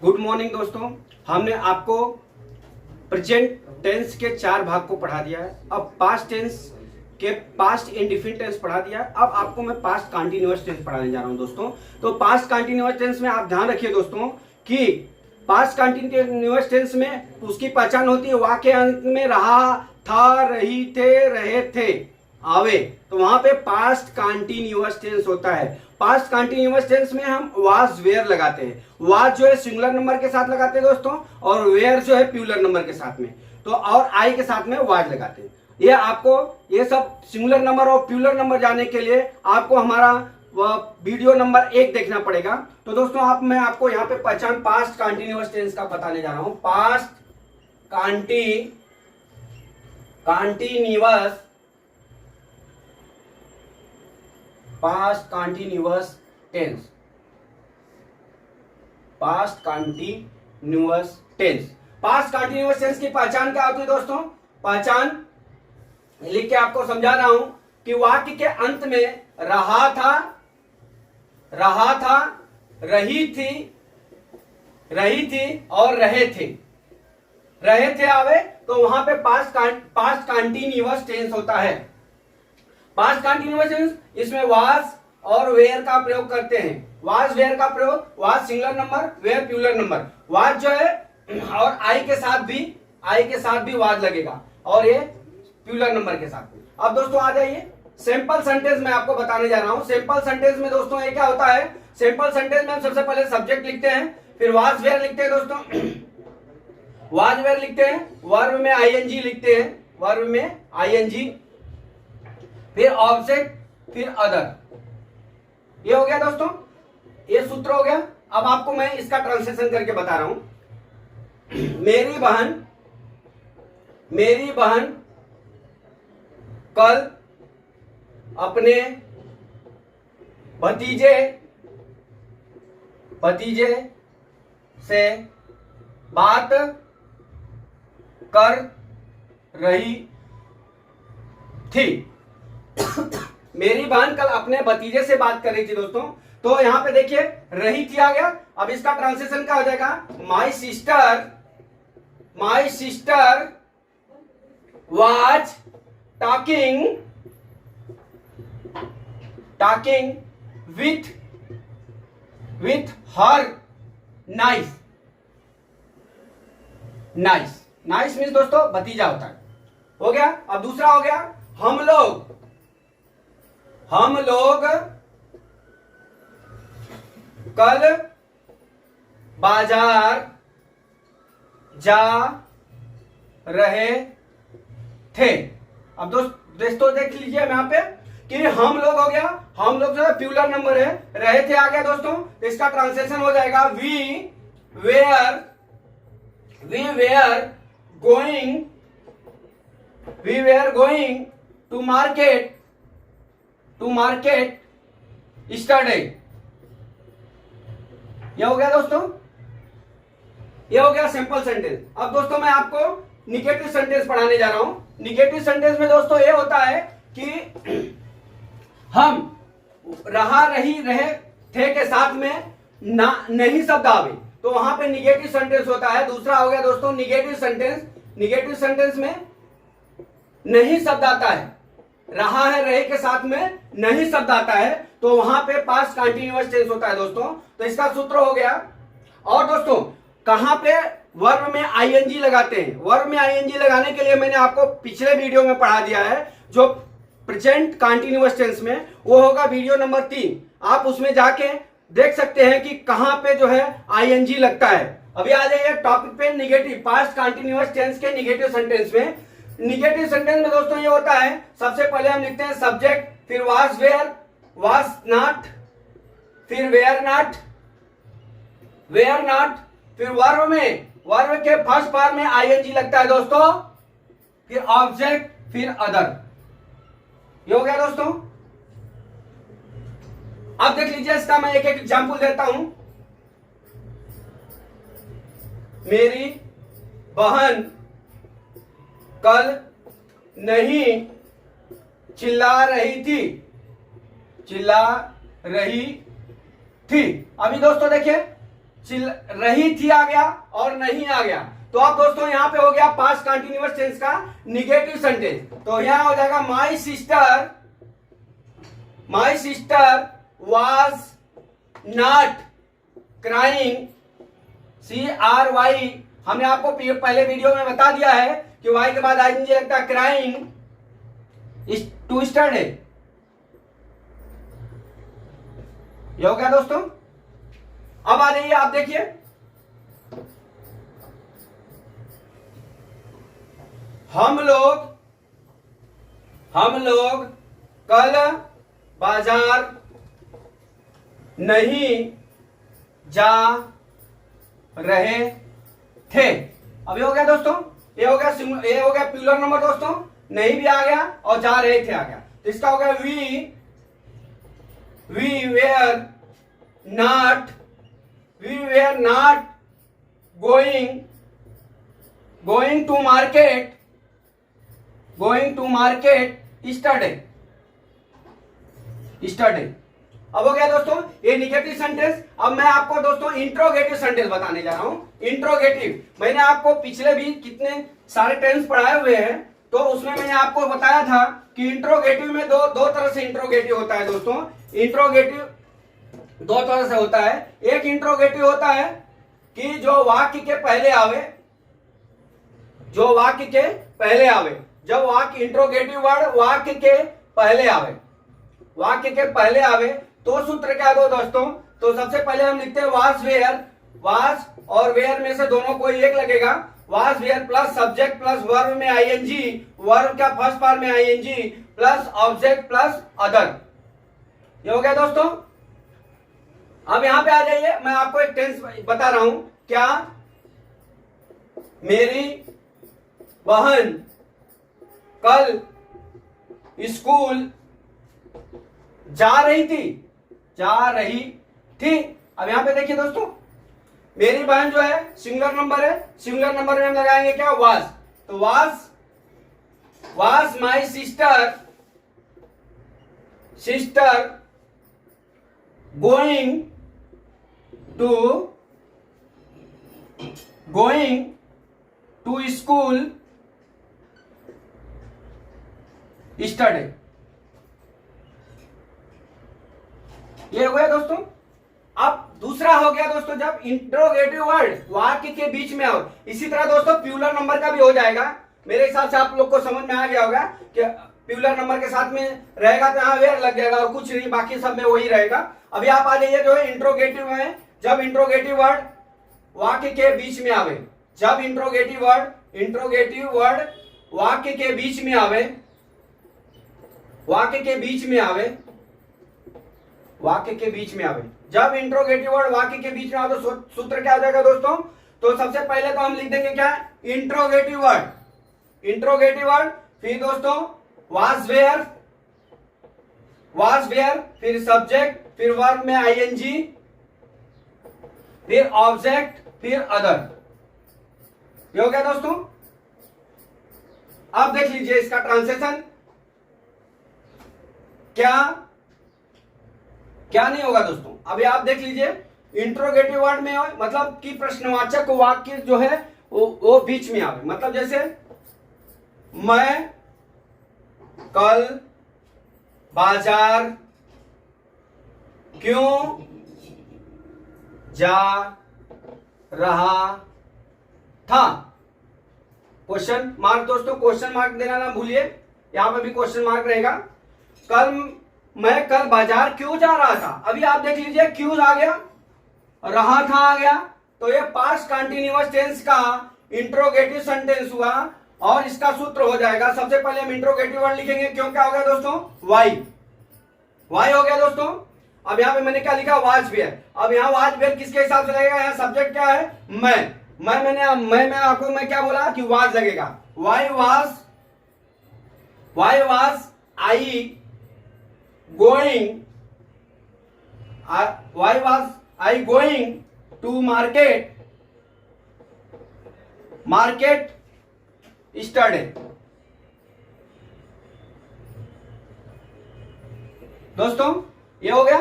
Good morning दोस्तों। हमने आपको प्रेजेंट टेंस के 4 भाग को पढ़ा दिया है। अब पास्ट टेंस के पास्ट इंडेफिनिट टेंस पढ़ा दिया है। अब आपको मैं पास्ट कंटीन्यूअस टेंस पढ़ाने जा रहा हूं दोस्तों। तो पास्ट कंटीन्यूअस टेंस में आप ध्यान रखिए दोस्तों कि पास्ट कंटीन्यूअस टेंस में उसकी पहचान होती है वाक्य अंत में रहा, था, रही, थे, रहे, थे, आवे, तो वहां पे पास्ट कंटीन्यूअस टेंस होता है। पास्ट कंटीन्यूअस टेंस में हम वाज वेयर लगाते हैं। वाज जो है सिंगुलर नंबर के साथ लगाते हैं दोस्तों, और वेयर जो है प्लूरल नंबर के साथ में, तो और आई के साथ में वाज लगाते हैं। ये आपको ये सब सिंगुलर नंबर और प्लूरल नंबर जानने के लिए आपको हमारा वीडियो नंबर 1 देखना पड़ेगा। तो दोस्तों मैं आपको यहाँ पे पहचान पास्ट कंटीन्यूअस टेंस का बताने जा रहा हूं। Past continuous tense. Past continuous tense की पहचान क्या होती है दोस्तों? पहचान लिख के आपको समझा रहा हूं कि वाक्य के अंत में रहा था, रही थी और रहे थे आवे, तो वहां पे पास्ट कंटीन्यूअस टेंस होता है। पास्ट कंटीन्यूअस टेंस इसमें वाज और वेयर का प्रयोग करते हैं। वाज वेयर का प्रयोग, was singular number, were plural number. Was जो है और आई के साथ भी वाज लगेगा, और ये प्लूरल नंबर के साथ भी। अब दोस्तों आ जाइए सिंपल सेंटेंस में आपको बताने जा रहा हूं। सिंपल सेंटेंस में दोस्तों ये क्या होता है? सिंपल सेंटेंस में हम सबसे पहले सब्जेक्ट लिखते हैं, फिर वाज वेयर लिखते हैं दोस्तों। वाज वेयर लिखते हैं, वर्ब में आईएनजी लिखते हैं, फिर ऑब्जेक्ट, फिर अदर। ये हो गया दोस्तों, ये सूत्र हो गया। अब आपको मैं इसका ट्रांसलेशन करके बता रहा हूं। मेरी बहन कल अपने भतीजे से बात कर रही थी। मेरी बहन कल अपने भतीजे से बात कर रही थी दोस्तों। तो यहां पे देखिए रही थी आ गया। अब इसका ट्रांसलेशन क्या हो जाएगा? My sister was talking with her nice means दोस्तों भतीजा होता है। हो गया। अब दूसरा हो गया हम लोग कल बाजार जा रहे थे। अब दोस्तों देख लीजिए यहां पे कि हम लोग हो गया। हम लोग जो है प्लूरल नंबर है, रहे थे आ गया दोस्तों। इसका ट्रांसलेशन हो जाएगा we were going to market yesterday. ये हो गया दोस्तों, ये हो गया सिंपल सेंटेंस। अब दोस्तों मैं आपको निगेटिव सेंटेंस पढ़ाने जा रहा हूं। निगेटिव सेंटेंस में दोस्तों ये होता है कि हम रहा, रही, रहे, थे के साथ में नहीं शब्द आवे, तो वहां पे निगेटिव सेंटेंस होता है। दूसरा हो गया दोस्तों निगेटिव सेंटेंस में नहीं शब्द आता है, रहा है, रहे के साथ में नहीं शब्द आता है, तो वहां पे पास्ट कंटीन्यूअस टेंस होता है दोस्तों। तो इसका सूत्र हो गया। और दोस्तों कहां पे वर्ब में आईएनजी लगाते हैं? वर्ब में आईएनजी लगाने के लिए मैंने आपको पिछले वीडियो में पढ़ा दिया है, जो प्रेजेंट कंटीन्यूअस टेंस में, वो होगा वीडियो नंबर 3। आप उसमें जाके देख सकते हैं कि कहां पे जो है आईएनजी लगता है। अभी आ जाइए टॉपिक पे, निगेटिव पास्ट कंटीन्यूअस टेंस के निगेटिव सेंटेंस में। निगेटिव सेंटेंस में दोस्तों ये होता है, सबसे पहले हम लिखते हैं सब्जेक्ट, फिर वाज वेयर, वाज नॉट, फिर वेयर नॉट, फिर वर्ब के फर्स्ट पार्ट में आईएनजी लगता है दोस्तों, फिर ऑब्जेक्ट, फिर अदर। ये हो गया दोस्तों। अब देख लीजिए इसका मैं एक एग्जांपल देता हूं। मेरी बहन कल नहीं चिल्ला रही थी। अभी दोस्तों देखिए चिल रही थी आ गया और नहीं आ गया। तो अब दोस्तों यहां पे हो गया पास्ट कंटिन्यूअस टेंस का निगेटिव सेंटेंस। तो यहां हो जाएगा my sister was not crying, CRY। हमने आपको पहले वीडियो में बता दिया है कि वाई के बाद आईएनजी लगता है, क्राइंग टू स्टडी। ये हो गया दोस्तों। अब आ जाइए, आप देखिए हम लोग कल बाजार नहीं जा रहे थे। अब ये हो गया दोस्तों, ये हो गया प्लूरल नंबर दोस्तों, नहीं भी आ गया और जा रहे थे आ गया। तो इसका हो गया we were not going to market study. अब हो गया दोस्तों ये निगेटिव सेंटेंस। अब मैं आपको दोस्तों इंट्रोगेटिव सेंटेंस बताने जा रहा हूं। इंट्रोगेटिव मैंने आपको पिछले भी कितने सारे टेंस पढ़ाए हुए हैं, तो उसमें मैंने आपको बताया था कि इंट्रोगेटिव में दो तरह से इंट्रोगेटिव होता है दोस्तों। इंट्रोगेटिव दो तरह से होता है। एक इंट्रोगेटिव होता है कि जो वाक्य के पहले आवे, जब वाक्य इंट्रोगेटिव वर्ड वाक्य के पहले आवे तो सूत्र क्या दो दोस्तों। तो सबसे पहले हम लिखते हैं वाज और वेयर में से दोनों कोई एक लगेगा। Was were plus subject plus verb में आईएनजी, वर्ब का फर्स्ट पार्ट में ING plus object plus other. ये हो गया दोस्तों। अब यहां पे आ जाइए, मैं आपको एक टेंस बता रहा हूं। क्या मेरी बहन कल स्कूल जा रही थी। अब यहां पे देखिए दोस्तों, मेरी बहन जो है सिंगुलर नंबर है, सिंगुलर नंबर में हम लगाएंगे क्या, वाज। तो was my sister going to school study. ये हो गया दोस्तों। अब दूसरा हो गया दोस्तों, जब इंट्रोगेटिव वर्ड वाक्य के बीच में हो। इसी तरह दोस्तों प्लूरल नंबर का भी हो जाएगा। मेरे हिसाब से आप लोग को समझ में आ गया होगा कि प्लूरल नंबर के साथ में रहेगा तो यहाँ वेयर लग जाएगा और कुछ नहीं, बाकी सब में वही रहेगा। अभी आप आ जाइए जो है इंट्रोगेटिव में, जब इंट्रोगेटिव वर्ड वाक्य के बीच में आवे, जब इंट्रोगेटिव वर्ड वाक्य के बीच में आवे, जब इंट्रोगेटिव वर्ड वाक्य के बीच में आवे तो सूत्र क्या हो जाएगा दोस्तों। तो सबसे पहले तो हम लिख देंगे क्या, इंट्रोगेटिव वर्ड, फिर दोस्तों वाज वेयर, फिर सब्जेक्ट, फिर वर्ब में आईएनजी, फिर ऑब्जेक्ट, फिर अदर। ये हो गया दोस्तों। अब देख लीजिए इसका ट्रांसलेशन क्या नहीं होगा दोस्तों। अभी आप देख लीजिए, इंट्रोगेटिव वर्ड में मतलब कि प्रश्नवाचक वाक्य जो है वो बीच में आवे। मतलब जैसे मैं कल बाजार क्यों जा रहा था। क्वेश्चन मार्क दोस्तों, क्वेश्चन मार्क देना ना भूलिए, यहां पे भी क्वेश्चन मार्क रहेगा। मैं कल बाजार क्यों जा रहा था। अभी आप देख लीजिए, क्यों आ गया, रहा था आ गया, तो ये पास्ट कंटिन्यूअस टेंस का इंट्रोगेटिव सेंटेंस हुआ और इसका सूत्र हो जाएगा। सबसे पहले हम इंट्रोगेटिव वर्ड लिखेंगे, क्यों क्या हो गया दोस्तों, वाई हो गया दोस्तों। अब यहां पे मैंने क्या लिखा, वाज वेयर। अब यहां वाज वेयर किसके हिसाब से लगेगा, यहाँ सब्जेक्ट क्या है, मैं आपको क्या बोला कि वाज लगेगा। Why was I going to market study. दोस्तों ये हो गया।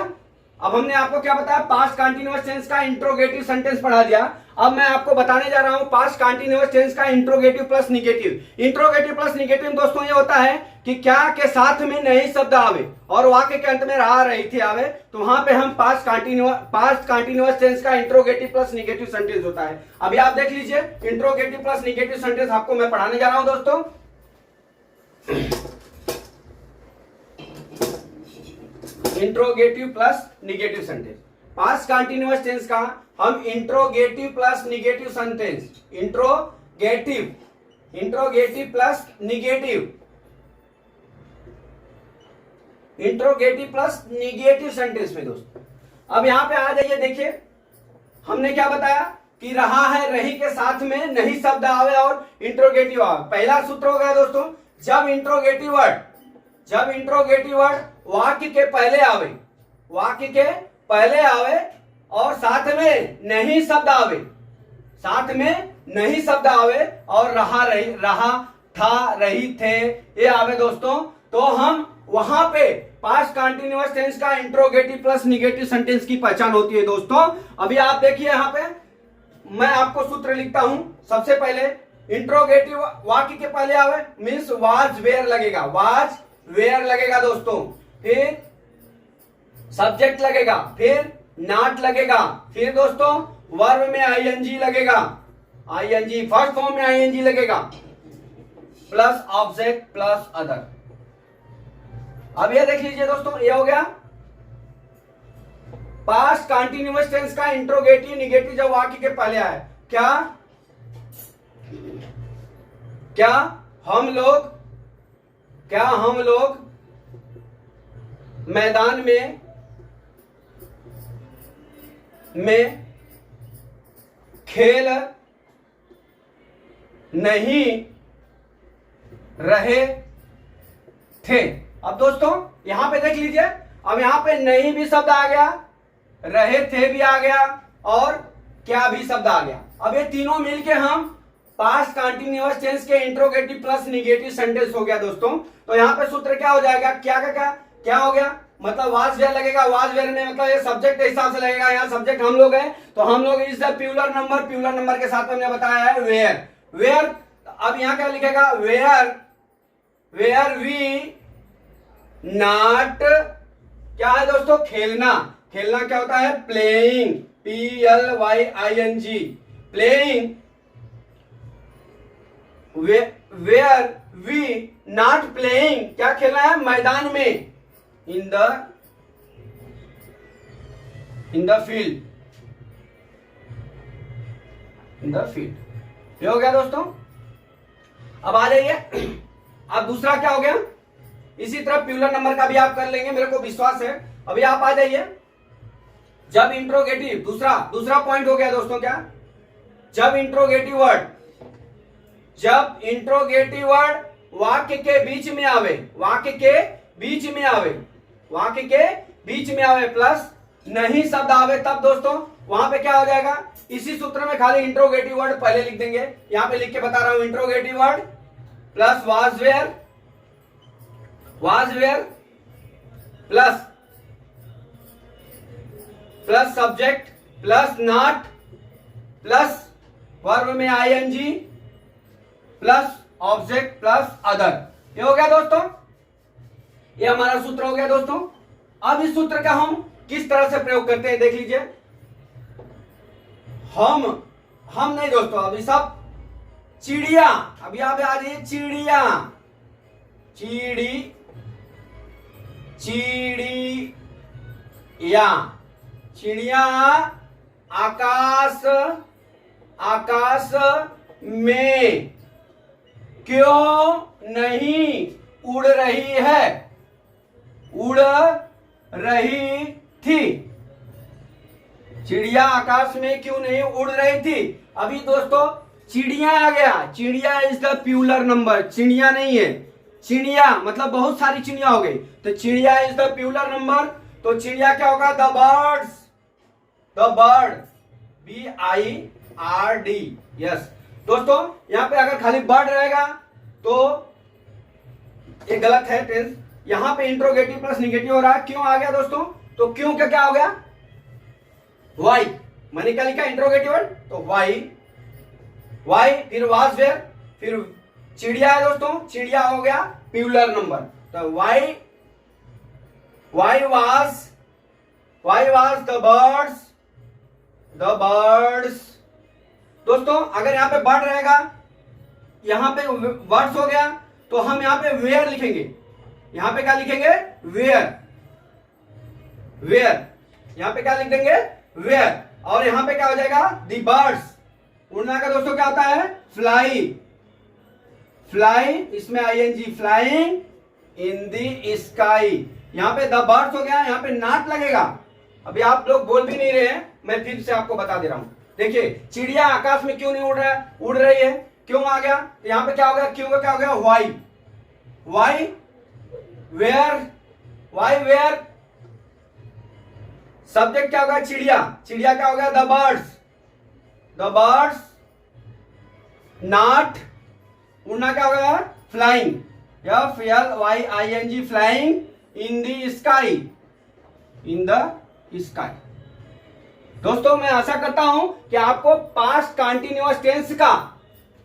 अब हमने आपको क्या बताया, पास्ट कंटीन्यूअस टेंस का इंट्रोगेटिव सेंटेंस पढ़ा दिया। अब मैं आपको बताने जा रहा हूं पास्ट कंटीन्यूअस टेंस का interrogative plus negative. Interrogative plus negative दोस्तों ये होता है कि क्या के साथ में नई शब्द आवे और वाक्य के अंत में रहा रही थी आवे, तो वहां पे हम पास्ट कंटीन्यूअस टेंस का इंट्रोगेटिव प्लस निगेटिव सेंटेंस होता है। अभी आप देख लीजिए इंट्रोगेटिव प्लस निगेटिव सेंटेंस आपको मैं पढ़ाने जा रहा हूं दोस्तों। Interrogative plus negative sentence, past continuous tense का हम interrogative plus negative sentence, interrogative plus negative sentence में दोस्तों। अब यहां पे आ जाइए, देखिए हमने क्या बताया कि रहा है रही के साथ में नहीं शब्द आवे और इंट्रोगेटिव आवे। पहला सूत्र हो गया दोस्तों, जब इंट्रोगेटिव वर्ड वाक्य के पहले आवे और साथ में नहीं शब्द आवे और रहा था रही थे ये आवे दोस्तों, तो हम वहां पे पास्ट कंटीन्यूअस टेंस का इंट्रोगेटिव प्लस निगेटिव सेंटेंस की पहचान होती है दोस्तों। अभी आप देखिए यहां पे मैं आपको सूत्र लिखता हूं। सबसे पहले इंट्रोगेटिव वाक्य के पहले आवे मीन्स वाज वेयर लगेगा दोस्तों, फिर सब्जेक्ट लगेगा, फिर नॉट लगेगा, फिर दोस्तों वर्ब में आईएनजी लगेगा, फर्स्ट फॉर्म में आईएनजी लगेगा, प्लस ऑब्जेक्ट प्लस अदर। अब ये देख लीजिए दोस्तों, ये हो गया पास्ट कंटीन्यूअस टेंस का इंट्रोगेटिव निगेटिव जब वाक्य के पहले आए। क्या हम लोग मैदान में खेल नहीं रहे थे। अब दोस्तों यहां पे देख लीजिए, अब यहां पे नहीं भी शब्द आ गया, रहे थे भी आ गया और क्या भी शब्द आ गया। अब ये तीनों मिलके हम पास्ट कंटीन्यूअस टेंस के इंट्रोगेटिव प्लस निगेटिव सेंटेंस हो गया दोस्तों। तो यहां पे सूत्र क्या हो जाएगा, क्या हो गया, मतलब वाज वेयर लगेगा। वाज वेयर में मतलब ये सब्जेक्ट के हिसाब से लगेगा, यहाँ सब्जेक्ट हम लोग हैं तो हम लोग इज द प्यूलर नंबर के साथ हमने बताया है वेयर। अब यहाँ क्या लिखेगा, वेयर वी नॉट, क्या है दोस्तों, खेलना क्या होता है, playing, PLYING, playing. Were we not playing, क्या खेलना है, मैदान में, इन द फील्ड, ये हो गया दोस्तों। अब आ जाइए, अब दूसरा क्या हो गया, इसी तरह प्यूलर नंबर का भी आप कर लेंगे, मेरे को विश्वास है। अभी आप आ जाइए, जब इंट्रोगेटिव, दूसरा पॉइंट हो गया दोस्तों, क्या, जब इंट्रोगेटिव वर्ड वाक्य के बीच में आवे प्लस नहीं शब्द आवे, तब दोस्तों वहां पे क्या हो जाएगा, इसी सूत्र में खाली इंट्रोगेटिव वर्ड पहले लिख देंगे। यहां पे लिख के बता रहा हूं, interrogative word plus was were plus subject plus not plus verb में ING plus object plus other. ये हो गया दोस्तों, ये हमारा सूत्र हो गया दोस्तों। अब इस सूत्र का हम किस तरह से प्रयोग करते हैं देख लीजिए। हम नहीं दोस्तों, अभी सब चिड़िया, अभी आप आ जाइए, चिड़िया आकाश में क्यों नहीं उड़ रही थी, चिड़िया आकाश में क्यों नहीं उड़ रही थी। अभी दोस्तों चिड़िया आ गया, चिड़िया इज द प्यूलर नंबर, चिड़िया नहीं है, चिड़िया मतलब बहुत सारी चिड़िया हो गई, तो चिड़िया इज द प्यूलर नंबर। तो चिड़िया क्या होगा, द बर्ड, BIRD, यस दोस्तों। यहां पे अगर खाली बर्ड रहेगा तो ये गलत है टेंस, यहां पे इंट्रोगेटिव प्लस निगेटिव हो रहा है। क्यों आ गया दोस्तों, तो क्यों का क्या हो गया, वाई। मैंने क्या लिखा, इंट्रोगेटिव वर्ड, तो वाई, वाई, फिर वाज वेयर, फिर चिड़िया है दोस्तों, चिड़िया हो गया प्यूलर नंबर, तो why, why was the birds. दोस्तों अगर यहां पे बर्ड रहेगा, यहां पे वर्ड्स हो गया, तो हम यहां पे वेयर लिखेंगे, यहां पे क्या लिखेंगे, वेयर, वेयर, यहां पे क्या लिख देंगे, वेयर, और यहां पे क्या हो जाएगा, दी बर्ड्स। उड़ना का दोस्तों क्या होता है, फ्लाई, फ्लाई, इसमें ING, flying in the sky. यहां पे द बर्ड्स हो गया, यहां पे नॉट लगेगा। अभी आप लोग बोल भी नहीं रहे हैं, मैं फिर से आपको बता दे रहा हूं। देखिए चिड़िया आकाश में क्यों नहीं उड़ रहा है, उड़ रही है, क्यों आ गया, तो यहां पे क्या हो गया, क्यों का क्या हो गया, why, why were, why were, subject क्या होगा, चिड़िया, चिड़िया क्या हो गया, the birds, the birds not, उड़ना क्या हो गया, flying, FLYING, flying in the sky, in the sky. दोस्तों मैं आशा करता हूं कि आपको पास्ट कंटीन्यूअस टेंस का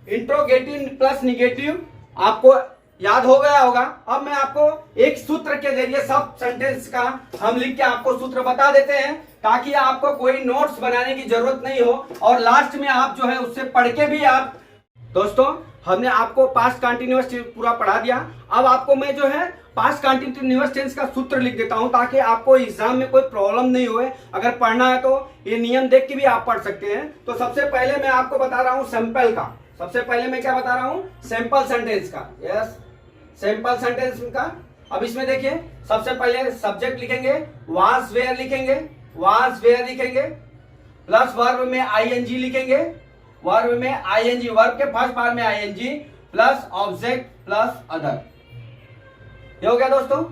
इंट्रोगेटिव प्लस निगेटिव आपको याद हो गया होगा। अब मैं आपको एक सूत्र के जरिए सब सेंटेंस का हम लिख के आपको सूत्र बता देते हैं, ताकि आपको कोई नोट्स बनाने की जरूरत नहीं हो, और लास्ट में आप जो है उससे पढ़ के भी आप, दोस्तों हमने आपको पास्ट कंटीन्यूअस पूरा पढ़ा दिया। अब आपको मैं जो है पास्ट कंटीन्यूअस टेंस का सूत्र लिख देता हूं, ताकि आपको एग्जाम में कोई प्रॉब्लम नहीं होए। अगर पढ़ना है तो ये नियम देख के भी आप पढ़ सकते हैं। तो सबसे पहले मैं आपको बता रहा हूं सैंपल का, सबसे पहले मैं क्या बता रहा हूं, सैंपल सेंटेंस का, यस सैंपल सेंटेंस का। अब इसमें देखिए सबसे पहले सब्जेक्ट लिखेंगे, वाज वेयर लिखेंगे, वाज वेयर लिखेंगे, प्लस वर्ब में आईएनजी लिखेंगे, वर्ब में आईएनजी, वर्ब के फर्स्ट पार्ट में ING, plus object plus other. ये हो गया दोस्तों।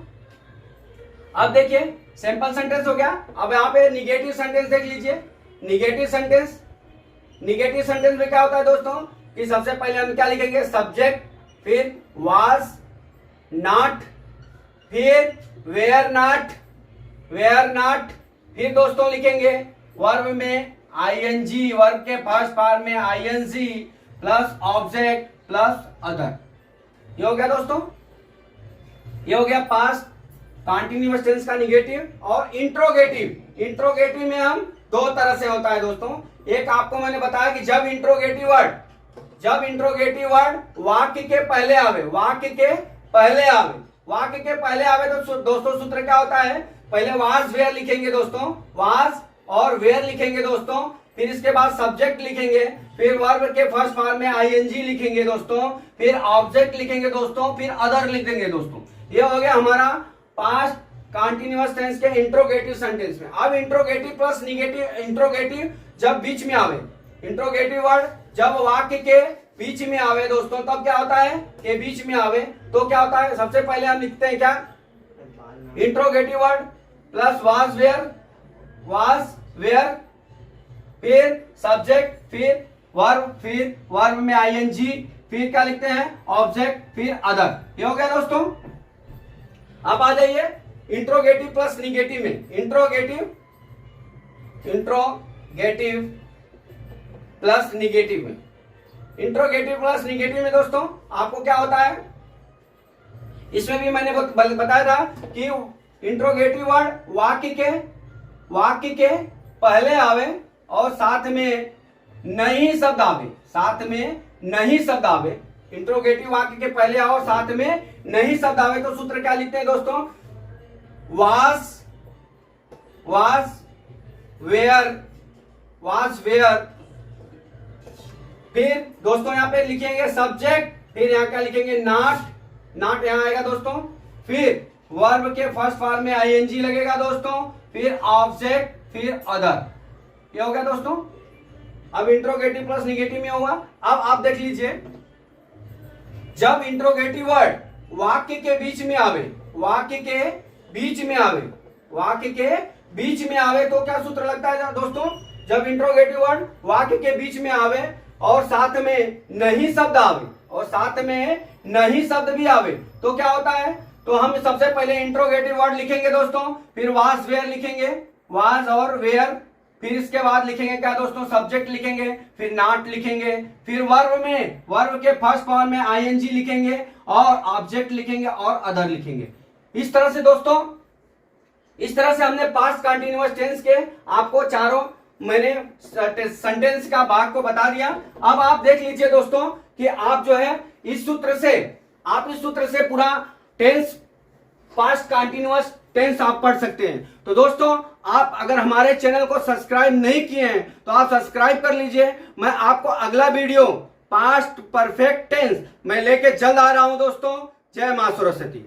अब देखिए सैंपल सेंटेंस हो गया। अब यहां पे निगेटिव सेंटेंस देख लीजिए। निगेटिव सेंटेंस, निगेटिव सेंटेंस में क्या होता है दोस्तों कि सबसे पहले हम क्या लिखेंगे, सब्जेक्ट, फिर वाज नॉट, फिर वेयर नॉट, वेयर नॉट, फिर दोस्तों लिखेंगे वर्ब में आईएनजी, वर्ब के फर्स्ट पार्ट में ING, plus object plus other. ये हो गया दोस्तों, ये हो गया पास्ट कंटीन्यूअस टेंस का निगेटिव। और इंट्रोगेटिव, इंट्रोगेटिव में हम दो तरह से होता है दोस्तों। एक आपको मैंने बताया कि जब इंट्रोगेटिव वर्ड, जब इंट्रोगेटिव वर्ड वाक्य के पहले आवे, वाक्य के पहले आवे, वाक्य के पहले आवे, तो दोस्तों सूत्र क्या होता है, पहले वाज वेयर लिखेंगे दोस्तों, वाज और वेयर लिखेंगे दोस्तों, फिर इसके बाद सब्जेक्ट लिखेंगे, फिर वर्ब के फर्स्ट फॉर्म में आईएनजी लिखेंगे दोस्तों, फिर ऑब्जेक्ट लिखेंगे दोस्तों, फिर अदर लिख देंगे दोस्तों। ये हो गया हमारा पास्ट कंटीन्यूअस टेंस के इंट्रोगेटिव सेंटेंस में। अब इंट्रोगेटिव प्लस निगेटिव, इंट्रोगेटिव जब बीच में आवे, इंट्रोगेटिव वर्ड जब वाक्य के बीच में आवे दोस्तों, तब क्या होता है, के बीच में आवे तो क्या होता है, सबसे पहले हम लिखते हैं क्या, interrogative word plus was were, was were, फिर सब्जेक्ट, फिर वर्ब में आईएनजी, फिर क्या लिखते हैं, ऑब्जेक्ट, फिर अदर। ये हो गया दोस्तों। अब आ जाइए इंट्रोगेटिव प्लस निगेटिव में। इंट्रोगेटिव, इंट्रोगेटिव प्लस निगेटिव में, इंट्रोगेटिव प्लस निगेटिव में दोस्तों आपको क्या होता है, इसमें भी मैंने बताया था कि इंट्रोगेटिव वर्ड वाक्य के पहले आवे और साथ में नहीं शब्द आवे, साथ में नहीं शब्द आवे। इंट्रोगेटिव वाक्य के पहले आओ, साथ में नहीं शब्द आवे, तो सूत्र क्या लिखते हैं दोस्तों, वाज वेयर, वाज वेयर, फिर दोस्तों यहां पे लिखेंगे सब्जेक्ट, फिर यहां क्या लिखेंगे, नॉट, नॉट यहां आएगा दोस्तों, फिर वर्ब के फर्स्ट फॉर्म में आईएनजी लगेगा दोस्तों, फिर ऑब्जेक्ट, फिर अदर। ये हो गया दोस्तों। अब इंट्रोगेटिव प्लस निगेटिव में हुआ। अब आप देख लीजिए, जब इंट्रोगेटिव वर्ड वाक्य के बीच में आवे, वाक्य के बीच में आवे, वाक्य के बीच में आवे, तो क्या सूत्र लगता है दोस्तों, जब इंट्रोगेटिव वर्ड वाक्य के बीच में आवे और साथ में नहीं शब्द आवे, और साथ में नहीं शब्द भी आवे, तो क्या होता है, तो हम सबसे पहले इंट्रोगेटिव वर्ड लिखेंगे दोस्तों, फिर वाज वेयर लिखेंगे, वाज और वेयर, फिर इसके बाद लिखेंगे क्या दोस्तों, सब्जेक्ट लिखेंगे, फिर नॉट लिखेंगे, फिर वर्ब में, वर्ब के फर्स्ट फॉर्म में आईएनजी लिखेंगे और ऑब्जेक्ट लिखेंगे और अदर लिखेंगे। इस तरह से दोस्तों, इस तरह से हमने पास्ट कंटिन्यूअस टेंस के आपको चारों मैंने सेंटेंस का भाग को बता दिया। अब आप देख लीजिए दोस्तों कि आप जो है इस सूत्र से पूरा टेंस, पास्ट कंटिन्यूअस टेंस आप पढ़ सकते हैं। तो दोस्तों, आप अगर हमारे चैनल को सब्सक्राइब नहीं किए हैं तो आप सब्सक्राइब कर लीजिए। मैं आपको अगला वीडियो पास्ट परफेक्ट टेंस मैं लेके जल्द आ रहा हूं दोस्तों। जय मां सरस्वती।